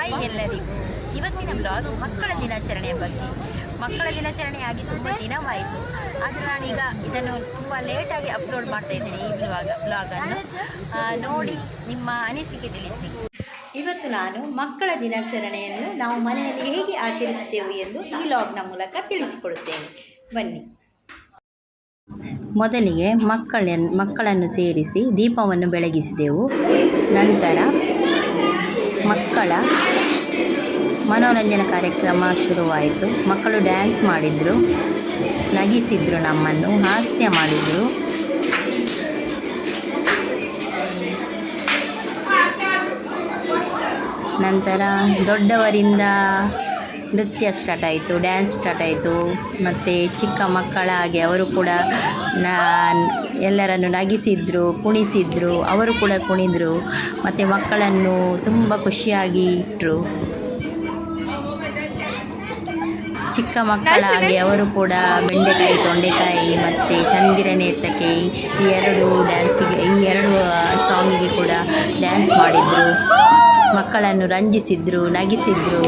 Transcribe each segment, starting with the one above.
Hi ಎಲ್ಲರಿಗೂ. ಇವತ್ತಿನ blog ಮಕ್ಕಳ ದಿನಾಚರಣೆಯ ಬಗ್ಗೆ. ಮಕ್ಕಳ ದಿನಾಚರಣೆ ಆಗಿ ತುಂಬ ದಿನವಾಯಿತು, ಆದರೆ ನಾನೀಗ ಇದನ್ನು ತುಂಬ ಲೇಟಾಗಿ ಅಪ್ಲೋಡ್ ಮಾಡ್ತಾ ಇದ್ದೀನಿ. ಈ ಬ್ಲಾಗನ್ನು ನೋಡಿ ನಿಮ್ಮ ಅನಿಸಿಕೆ ತಿಳಿಸಿ. ಇವತ್ತು ನಾನು ಮಕ್ಕಳ ದಿನಾಚರಣೆಯನ್ನು ನಾವು ಮನೆಯಲ್ಲಿ ಹೇಗೆ ಆಚರಿಸುತ್ತೇವೆ ಎಂದು ಈ ಬ್ಲಾಗ್ನ ಮೂಲಕ ತಿಳಿಸಿಕೊಡುತ್ತೇನೆ. ಬನ್ನಿ. ಮೊದಲಿಗೆ ಮಕ್ಕಳನ್ನು ಸೇರಿಸಿ ದೀಪವನ್ನು ಬೆಳಗಿಸಿದೆವು. ನಂತರ ಮಕ್ಕಳ ಮನೋರಂಜನಾ ಕಾರ್ಯಕ್ರಮ ಶುರುವಾಯಿತು. ಮಕ್ಕಳು ಡ್ಯಾನ್ಸ್ ಮಾಡಿದರು, ನಗಿಸಿದರು, ನಮ್ಮನ್ನು ಹಾಸ್ಯ ಮಾಡಿದರು. ನಂತರ ದೊಡ್ಡವರಿಂದ ನೃತ್ಯ ಸ್ಟಾರ್ಟ್ ಆಯಿತು, ಡ್ಯಾನ್ಸ್ ಸ್ಟಾರ್ಟ್ ಆಯಿತು. ಮತ್ತು ಚಿಕ್ಕ ಮಕ್ಕಳ ಹಾಗೆ ಅವರು ಕೂಡ ಎಲ್ಲರನ್ನು ನಗಿಸಿದರು, ಕುಣಿಸಿದರು. ಅವರು ಕೂಡ ಕುಣಿದರು. ಮತ್ತು ಮಕ್ಕಳನ್ನು ತುಂಬ ಖುಷಿಯಾಗಿ ಇಟ್ಟರು. ಚಿಕ್ಕ ಮಕ್ಕಳ ಹಾಗೆ ಅವರು ಕೂಡ ಬೆಂಡೆಕಾಯಿ, ತೊಂಡೆಕಾಯಿ ಮತ್ತು ಚಂದಿರನೇತಕ್ಕೆ ಈ ಎರಡು ಸಾಂಗಿಗೆ ಕೂಡ ಡ್ಯಾನ್ಸ್ ಮಾಡಿದರು. ಮಕ್ಕಳನ್ನು ರಂಜಿಸಿದರು, ನಗಿಸಿದರು.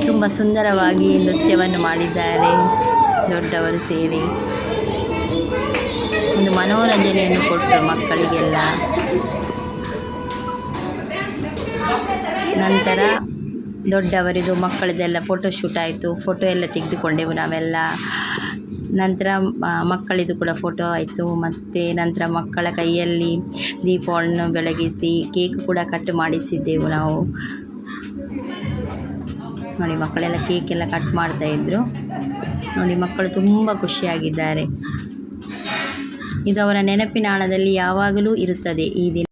ತುಂಬ ಸುಂದರವಾಗಿ ನೃತ್ಯವನ್ನು ಮಾಡಿದ್ದಾರೆ ದೊಡ್ಡವರು ಸೇರಿ. ಒಂದು ಮನೋರಂಜನೆಯನ್ನು ಕೊಟ್ಟರು ಮಕ್ಕಳಿಗೆಲ್ಲ. ನಂತರ ದೊಡ್ಡವರಿದು ಮಕ್ಕಳದೆಲ್ಲ ಫೋಟೋಶೂಟ್ ಆಯಿತು. ಫೋಟೋ ಎಲ್ಲ ತೆಗೆದುಕೊಂಡೆವು ನಾವೆಲ್ಲ. ನಂತರ ಮಕ್ಕಳಿದು ಕೂಡ ಫೋಟೋ ಆಯಿತು. ಮತ್ತು ನಂತರ ಮಕ್ಕಳ ಕೈಯಲ್ಲಿ ದೀಪವನ್ನು ಬೆಳಗಿಸಿ ಕೇಕ್ ಕೂಡ ಕಟ್ ಮಾಡಿಸಿದ್ದೆವು ನಾವು. ನೋಡಿ, ಮಕ್ಕಳೆಲ್ಲ ಕೇಕೆಲ್ಲ ಕಟ್ ಮಾಡ್ತಾಯಿದ್ರು. ನೋಡಿ, ಮಕ್ಕಳು ತುಂಬ ಖುಷಿಯಾಗಿದ್ದಾರೆ. ಇದು ಅವರ ನೆನಪಿನ ಆಳದಲ್ಲಿ ಯಾವಾಗಲೂ ಇರುತ್ತದೆ ಈ ದಿನ.